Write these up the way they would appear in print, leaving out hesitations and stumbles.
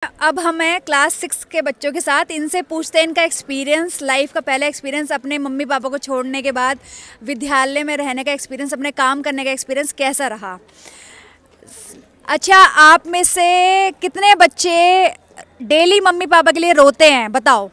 अब हमें क्लास 6 के बच्चों के साथ इनसे पूछते हैं इनका एक्सपीरियंस, लाइफ का पहला एक्सपीरियंस, अपने मम्मी पापा को छोड़ने के बाद विद्यालय में रहने का एक्सपीरियंस, अपने काम करने का एक्सपीरियंस कैसा रहा। अच्छा, आप में से कितने बच्चे डेली मम्मी पापा के लिए रोते हैं, बताओ।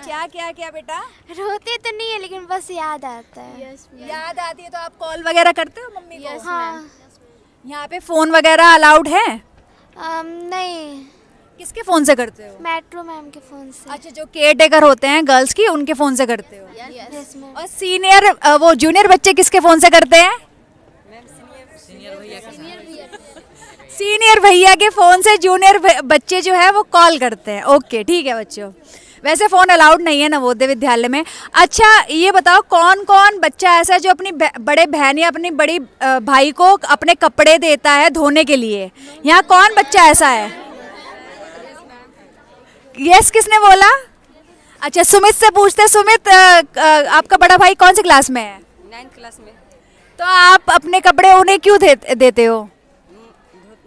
क्या क्या क्या बेटा? रोते तो नहीं है लेकिन बस याद आता है। याद आती है तो आप कॉल वगैरह करते हो मम्मी को? हाँ। यहाँ पे फ़ोन वगैरह अलाउड है? नहीं, किसके फ़ोन से करते हो? मेट्रो मैम के फ़ोन से। अच्छा, जो केयर टेकर होते हैं गर्ल्स की, उनके फ़ोन से करते हो? Yes ma'am. और सीनियर वो जूनियर बच्चे किसके फ़ोन से करते हैं? सीनियर भैया के फ़ोन से जूनियर बच्चे जो है वो कॉल करते हैं। ओके, ठीक है बच्चों। वैसे फ़ोन अलाउड नहीं है नवोदय विद्यालय में। अच्छा, ये बताओ कौन कौन बच्चा ऐसा है जो अपनी बड़े बहन या अपनी बड़ी भाई को अपने कपड़े देता है धोने के लिए? यहाँ कौन बच्चा ऐसा है? यस, किसने बोला? अच्छा, सुमित से पूछते। सुमित, आपका बड़ा भाई कौन सी क्लास में है? 9th क्लास में। तो आप अपने कपड़े उन्हें क्यों देते हो?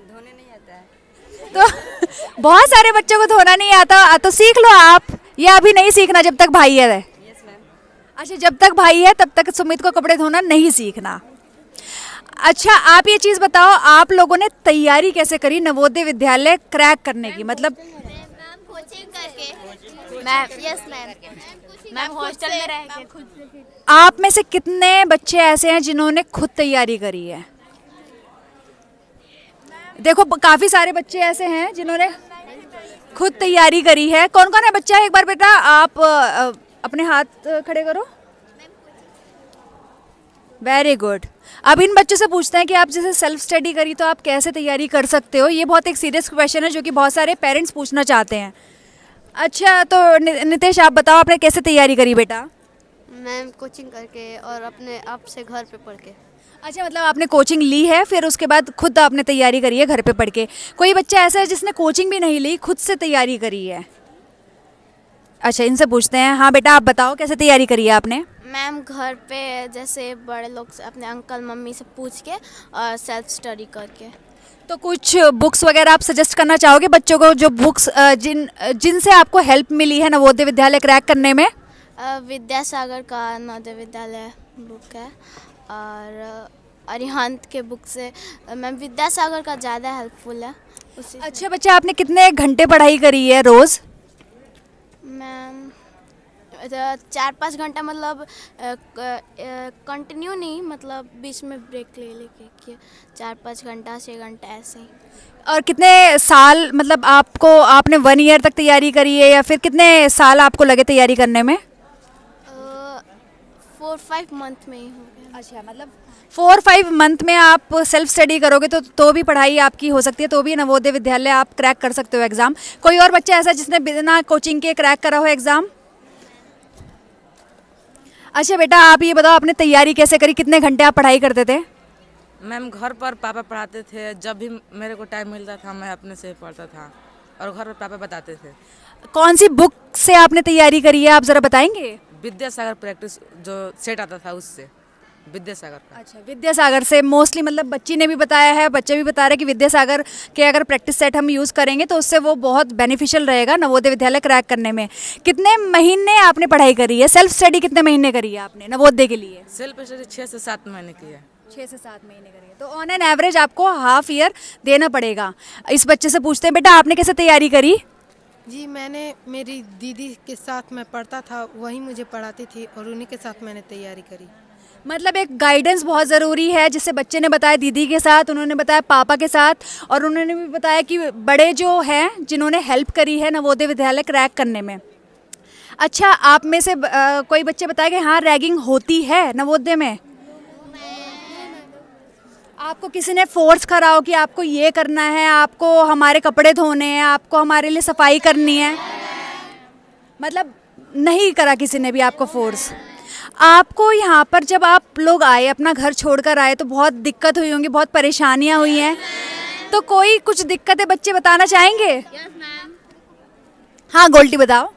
धोने नहीं आता है। तो बहुत सारे बच्चों को धोना नहीं आता, तो सीख लो आप, या अभी नहीं सीखना जब तक भाई है? Yes ma'am. अच्छा, जब तक भाई है तब तक सुमित को कपड़े धोना नहीं सीखना। अच्छा, आप ये चीज़ बताओ, आप लोगों ने तैयारी कैसे करी नवोदय विद्यालय क्रैक करने की? मतलब कोचिंग करके मैम। यस मैम हॉस्टल में रह के खुद। आप में से कितने बच्चे ऐसे हैं जिन्होंने खुद तैयारी करी है? देखो, काफ़ी सारे बच्चे ऐसे हैं जिन्होंने खुद तैयारी करी है। कौन कौन है बच्चा? एक बार बेटा आप अपने हाथ खड़े करो। Very good. अब इन बच्चों से पूछते हैं कि आप जैसे सेल्फ स्टडी करी तो आप कैसे तैयारी कर सकते हो। ये बहुत एक सीरियस क्वेश्चन है जो कि बहुत सारे पेरेंट्स पूछना चाहते हैं। अच्छा, तो नितेश आप बताओ, आपने कैसे तैयारी करी बेटा? मैम कोचिंग करके और अपने आप से घर पे पढ़ के। अच्छा, मतलब आपने कोचिंग ली है, फिर उसके बाद खुद आपने तैयारी करी है घर पे पढ़ के। कोई बच्चा ऐसा है जिसने कोचिंग भी नहीं ली, खुद से तैयारी करी है? अच्छा, इनसे पूछते हैं। हाँ बेटा, आप बताओ कैसे तैयारी करी है आपने? मैम घर पे जैसे बड़े लोग से, अपने अंकल मम्मी से पूछ के और सेल्फ स्टडी करके। तो कुछ बुक्स वगैरह आप सजेस्ट करना चाहोगे बच्चों को, जो बुक्स जिनसे आपको हेल्प मिली है नवोदय विद्यालय क्रैक करने में? विद्यासागर का नवोदय विद्यालय बुक है और अरिहंत के बुक से। मैम विद्यासागर का ज़्यादा हेल्पफुल है उसी। अच्छा बच्चा, आपने कितने घंटे पढ़ाई करी है रोज़? मैम 4-5 घंटा, मतलब कंटिन्यू नहीं, मतलब बीच में ब्रेक ले लेके किया। 4-5 घंटा 6 घंटा ऐसे ही। और कितने साल, मतलब आपने 1 ईयर तक तैयारी करी है या फिर कितने साल आपको लगे तैयारी करने में? 4-5 मंथ में ही हो गया। अच्छा, मतलब 4-5 मंथ में आप सेल्फ स्टडी करोगे तो भी पढ़ाई आपकी हो सकती है, तो भी नवोदय विद्यालय आप क्रैक कर सकते हो एग्ज़ाम। कोई और बच्चा ऐसा जिसने बिना कोचिंग के क्रैक करा हो एग्ज़ाम? अच्छा बेटा, आप ये बताओ, आपने तैयारी कैसे करी, कितने घंटे आप पढ़ाई करते थे? मैम घर पर पापा पढ़ाते थे, जब भी मेरे को टाइम मिलता था मैं अपने से पढ़ता था और घर पर पापा बताते थे। कौन सी बुक से आपने तैयारी करी है, आप ज़रा बताएंगे? विद्यासागर प्रैक्टिस जो सेट आता था उससे, विद्यासागर का। अच्छा, विद्यासागर से मोस्टली, मतलब बच्ची ने भी बताया है, बच्चे भी बता रहे हैं कि विद्यासागर के अगर प्रैक्टिस सेट हम यूज़ करेंगे तो उससे वो बहुत बेनिफिशियल रहेगा नवोदय विद्यालय क्रैक करने में। कितने महीने आपने पढ़ाई करी है? सेल्फ स्टडी कितने महीने करी है आपने नवोदय के लिए? सेल्फ स्टडी 6 से 7 महीने की है। 6 से 7 महीने करी है, तो ऑन एन एवरेज आपको हाफ ईयर देना पड़ेगा। इस बच्चे से पूछते हैं, बेटा आपने कैसे तैयारी करी? जी, मैंने मेरी दीदी के साथ मैं पढ़ता था, वही मुझे पढ़ाती थी और उन्हीं के साथ मैंने तैयारी करी। मतलब एक गाइडेंस बहुत ज़रूरी है, जिससे बच्चे ने बताया दीदी के साथ, उन्होंने बताया पापा के साथ, और उन्होंने भी बताया कि बड़े जो हैं जिन्होंने हेल्प करी है नवोदय विद्यालय क्रैक करने में। अच्छा, आप में से कोई बच्चे बताए कि हाँ रैगिंग होती है नवोदय में? आपको किसी ने फोर्स करा हो कि आपको ये करना है, आपको हमारे कपड़े धोने हैं, आपको हमारे लिए सफाई करनी है? मतलब नहीं करा किसी ने भी आपको फोर्स? आपको यहाँ पर जब आप लोग आए, अपना घर छोड़कर आए, तो बहुत दिक्कत हुई होंगी, बहुत परेशानियाँ हुई हैं, तो कोई कुछ दिक्कतें बच्चे बताना चाहेंगे? Yes ma'am. हाँ गोल्टी बताओ।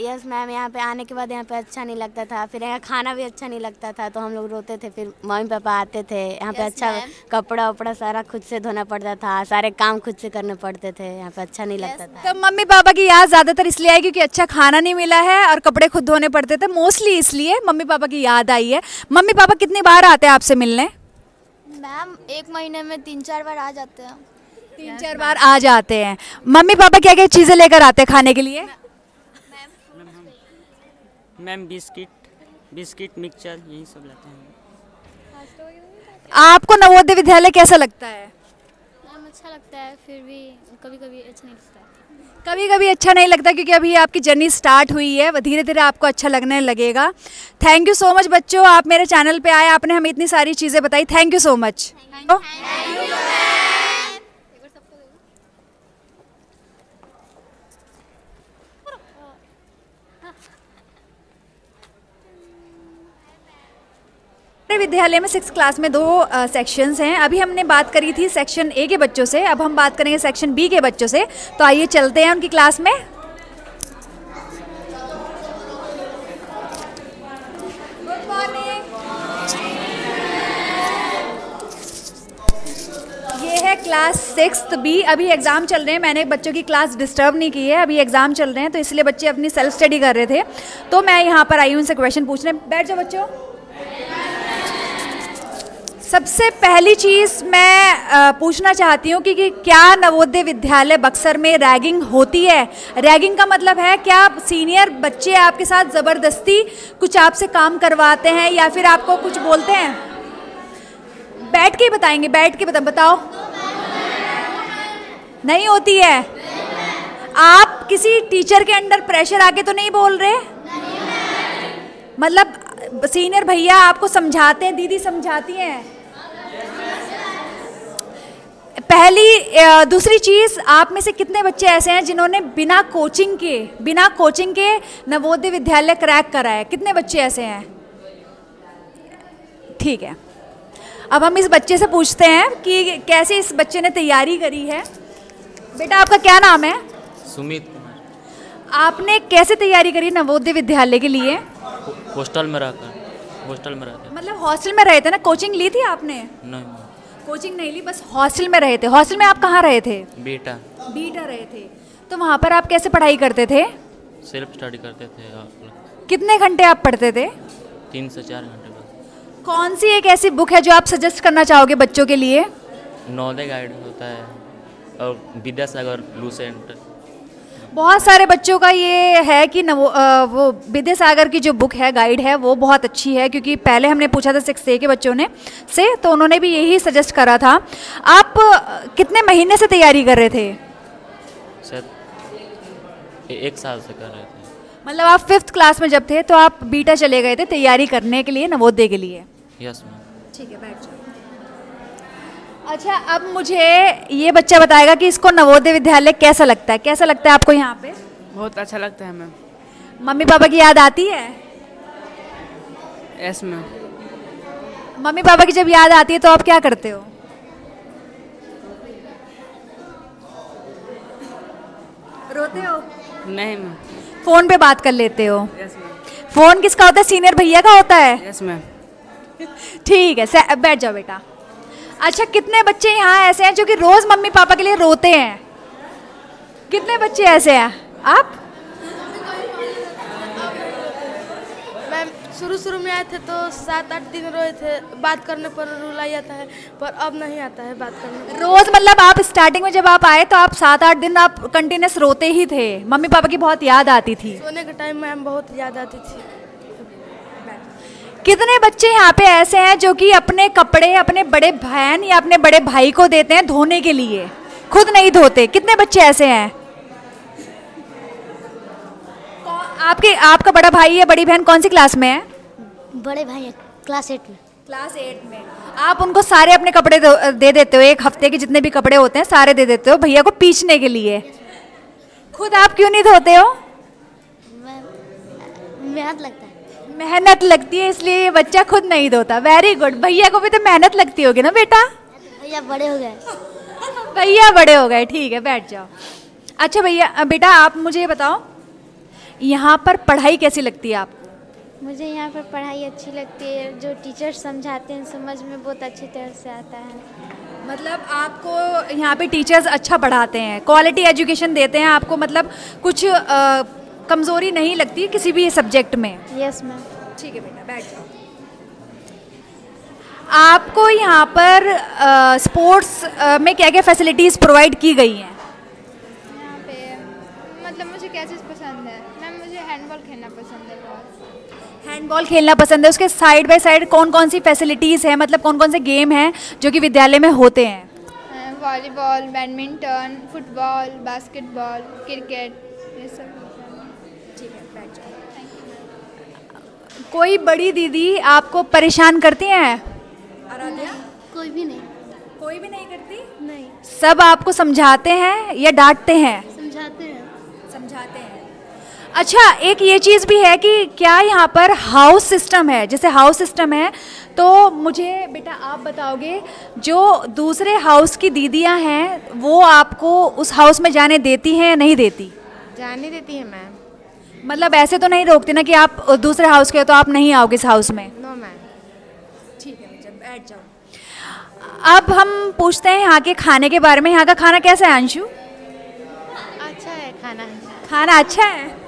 यस मैम, यहाँ पे आने के बाद यहाँ पे अच्छा नहीं लगता था, फिर यहाँ खाना भी अच्छा नहीं लगता था, तो हम लोग रोते थे। फिर मम्मी पापा आते थे यहाँ पे, अच्छा कपड़ा वपड़ा सारा खुद से धोना पड़ता था, सारे काम खुद से करने पड़ते थे, यहाँ पे अच्छा नहीं लगता था। तो मम्मी पापा की याद ज़्यादातर इसलिए आई क्योंकि अच्छा खाना नहीं मिला है और कपड़े खुद धोने पड़ते थे, मोस्टली इसलिए मम्मी पापा की याद आई है। मम्मी पापा कितनी बार आते हैं आपसे मिलने? मैम 1 महीने में 3-4 बार आ जाते हैं। 3-4 बार आ जाते हैं। मम्मी पापा क्या क्या चीज़ें लेकर आते हैं खाने के लिए? मैम बिस्किट मिक्सचर यही सब लाते हैं। आपको नवोदय विद्यालय कैसा लगता है? मैम अच्छा लगता है, फिर भी कभी कभी अच्छा नहीं लगता है। कभी कभी अच्छा नहीं लगता क्योंकि अभी आपकी जर्नी स्टार्ट हुई है, धीरे धीरे आपको अच्छा लगने लगेगा। थैंक यू सो मच बच्चों, आप मेरे चैनल पे आए, आपने हमें इतनी सारी चीज़ें बताई। Thank you so much. विद्यालय में 6th क्लास में 2 सेक्शंस हैं। अभी हमने बात करी थी सेक्शन ए के बच्चों से, अब हम बात करेंगे सेक्शन बी के बच्चों से। तो आइए चलते हैं उनकी क्लास में। Good morning. ये है क्लास 6th बी। अभी एग्ज़ाम चल रहे हैं, मैंने बच्चों की क्लास डिस्टर्ब नहीं की है, अभी एग्ज़ाम चल रहे हैं तो इसलिए बच्चे अपनी सेल्फ स्टडी कर रहे थे। तो मैं यहाँ पर आई हूँ उनसे क्वेश्चन पूछने। बैठ जाओ बच्चों। सबसे पहली चीज़ मैं पूछना चाहती हूँ कि क्या नवोदय विद्यालय बक्सर में रैगिंग होती है? रैगिंग का मतलब है क्या सीनियर बच्चे आपके साथ ज़बरदस्ती कुछ आपसे काम करवाते हैं या फिर आपको कुछ बोलते हैं? बैठ के ही बताएंगे, बैठ के बताओ। नहीं होती है। आप किसी टीचर के अंडर प्रेशर आके तो नहीं बोल रहे? मतलब सीनियर भैया आपको समझाते हैं, दीदी समझाती हैं? पहली दूसरी चीज़, आप में से कितने बच्चे ऐसे हैं जिन्होंने बिना कोचिंग के नवोदय विद्यालय क्रैक करा है? कितने बच्चे ऐसे हैं? ठीक है, अब हम इस बच्चे से पूछते हैं कि कैसे इस बच्चे ने तैयारी करी है। बेटा आपका क्या नाम है? सुमित कुमार। आपने कैसे तैयारी करी नवोदय विद्यालय के लिए? हॉस्टल में रहकर। मतलब हॉस्टल में रहे थे ना? कोचिंग ली थी आपने? नहीं, कोचिंग नहीं ली, बस हॉस्टल में रहे थे। हॉस्टल में आप कहाँ रहे थे? बीटा रहे थे। तो वहाँ पर आप कैसे पढ़ाई करते थे? सेल्फ स्टडी करते थे। कितने घंटे आप पढ़ते थे? 3 से 4 घंटे बस। कौन सी एक ऐसी बुक है जो आप सजेस्ट करना चाहोगे बच्चों के लिए? नवोदय गाइड होता है और विद्यासागर लूसेंट। बहुत सारे बच्चों का ये है कि वो विद्यासागर की जो बुक है, गाइड है, वो बहुत अच्छी है क्योंकि पहले हमने पूछा था 6th A के बच्चों ने तो उन्होंने भी यही सजेस्ट करा था। आप कितने महीने से तैयारी कर रहे थे? शायद 1 साल से कर रहे थे। मतलब आप 5th क्लास में जब थे तो आप बीटा चले गए थे तैयारी करने के लिए नवोदय के लिए? Yes ma'am. ठीक है, बैठ जाओ। अच्छा, अब मुझे ये बच्चा बताएगा कि इसको नवोदय विद्यालय कैसा लगता है? कैसा लगता है आपको यहाँ पे? बहुत अच्छा लगता है मैम। मम्मी पापा की याद आती है? Yes ma'am. मम्मी पापा की जब याद आती है तो आप क्या करते हो? रोते हो? नहीं मैम। फोन पे बात कर लेते हो? Yes ma'am. फोन किसका होता है? सीनियर भैया का होता है? Yes ma'am. ठीक है, बैठ जाओ बेटा। अच्छा, कितने बच्चे यहाँ ऐसे हैं जो कि रोज मम्मी पापा के लिए रोते हैं? कितने बच्चे ऐसे हैं? आप? मैम शुरू में आए थे तो 7-8 दिन रोए थे, बात करने पर रुला आता है, पर अब नहीं आता है बात करने। रोज मतलब आप स्टार्टिंग में जब आप आए तो आप 7-8 दिन आप कंटिन्यूस रोते ही थे? मम्मी पापा की बहुत याद आती थी? सोने के टाइम मैम बहुत याद आती थी। कितने बच्चे यहाँ पे ऐसे हैं जो कि अपने कपड़े अपने बड़े बहन या अपने बड़े भाई को देते हैं धोने के लिए, खुद नहीं धोते? कितने बच्चे ऐसे हैं? आपका बड़ा भाई या बड़ी बहन कौन सी क्लास में है? बड़े भाई क्लास 8 में। क्लास 8 में। आप उनको सारे अपने कपड़े दे देते हो? एक हफ्ते के जितने भी कपड़े होते हैं सारे दे देते हो भैया को पीछने के लिए? खुद आप क्यों नहीं धोते हो? मेहनत लगता है। मेहनत लगती है इसलिए ये बच्चा खुद नहीं धोता। Very good. भैया को भी तो मेहनत लगती होगी ना बेटा? भैया बड़े हो गए। भैया बड़े हो गए, ठीक है, बैठ जाओ। अच्छा भैया, बेटा आप मुझे बताओ यहाँ पर पढ़ाई कैसी लगती है आपको? मुझे यहाँ पर पढ़ाई अच्छी लगती है, जो टीचर समझाते हैं समझ में बहुत अच्छी तरह से आता है। मतलब आपको यहाँ पे टीचर्स अच्छा पढ़ाते हैं, क्वालिटी एजुकेशन देते हैं आपको, मतलब कुछ कमज़ोरी नहीं लगती किसी भी सब्जेक्ट में? Yes ma'am. ठीक है बेटा, बैठ जाओ। आपको यहाँ पर स्पोर्ट्स में क्या क्या फैसिलिटीज़ प्रोवाइड की गई हैं? यहाँ पे मतलब मुझे क्या चीज़ पसंद है मैम, मुझे हैंडबॉल खेलना पसंद है बहुत। हैंडबॉल खेलना पसंद है, उसके साइड बाय साइड कौन कौन सी फैसिलिटीज़ हैं, मतलब कौन कौन से गेम हैं जो कि विद्यालय में होते हैं? Volleyball, badminton, football, basketball, cricket, ये सब। ठीक है, बैठ जाओ। कोई बड़ी दीदी आपको परेशान करती हैं? आराध्या? कोई भी नहीं। कोई भी नहीं करती? नहीं। सब आपको समझाते हैं या डांटते हैं? समझाते हैं। समझाते हैं। अच्छा, एक ये चीज़ भी है कि क्या यहाँ पर हाउस सिस्टम है? जैसे हाउस सिस्टम है तो मुझे बेटा आप बताओगे, जो दूसरे हाउस की दीदियाँ हैं वो आपको उस हाउस में जाने देती हैं या नहीं देती? जाने देती है मैम। मतलब ऐसे तो नहीं रोकती ना कि आप दूसरे हाउस के हो तो आप नहीं आओगे इस हाउस में? No ma'am. ठीक है, जब बैठ जाओ। अब हम पूछते हैं यहाँ के खाने के बारे में। यहाँ का खाना कैसा है अंशु? अच्छा है खाना। खाना अच्छा है,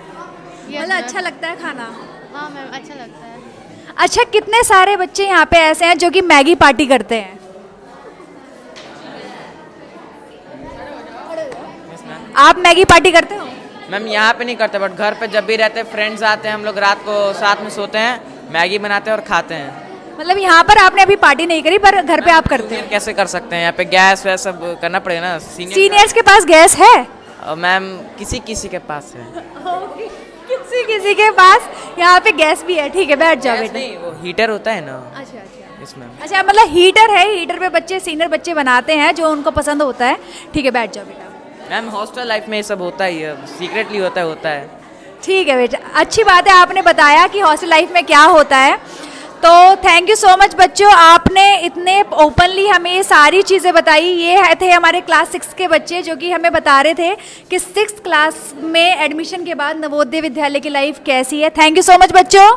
मतलब अच्छा लगता है खाना? हाँ मैम, अच्छा लगता है। अच्छा, कितने सारे बच्चे यहाँ पे ऐसे हैं जो कि मैगी पार्टी करते हैं? आप मैगी पार्टी करते हो? मैम यहाँ पे नहीं करते, बट घर पे जब भी रहते हैं, फ्रेंड्स आते हैं, हम लोग रात को साथ में सोते हैं, मैगी बनाते हैं और खाते हैं। मतलब यहाँ पर आपने अभी पार्टी नहीं करी पर घर पे आप करते हो? कैसे कर सकते हैं, यहाँ पे गैस वैस सब करना पड़ेगा ना। सीनियर्स के पास गैस है? मैम किसी किसी के पास है। किसी किसी के पास यहाँ पे गैस भी है। ठीक है, बैठ जाओ बेटा। नहीं, वो हीटर होता है ना। अच्छा अच्छा। इसमें अच्छा, मतलब हीटर है, हीटर पे बच्चे सीनियर बच्चे बनाते हैं जो उनको पसंद होता है। ठीक है, बैठ जाओ बेटा। मैम हॉस्टल लाइफ में ये सब होता ही है, सीक्रेटली होता है। ठीक है बेटा, अच्छी बात है आपने बताया कि हॉस्टल लाइफ में क्या होता है। तो थैंक यू सो मच बच्चों, आपने इतने ओपनली हमें ये सारी चीज़ें बताई। ये थे हमारे क्लास 6 के बच्चे जो कि हमें बता रहे थे कि 6th क्लास में एडमिशन के बाद नवोदय विद्यालय की लाइफ कैसी है। थैंक यू सो मच बच्चों।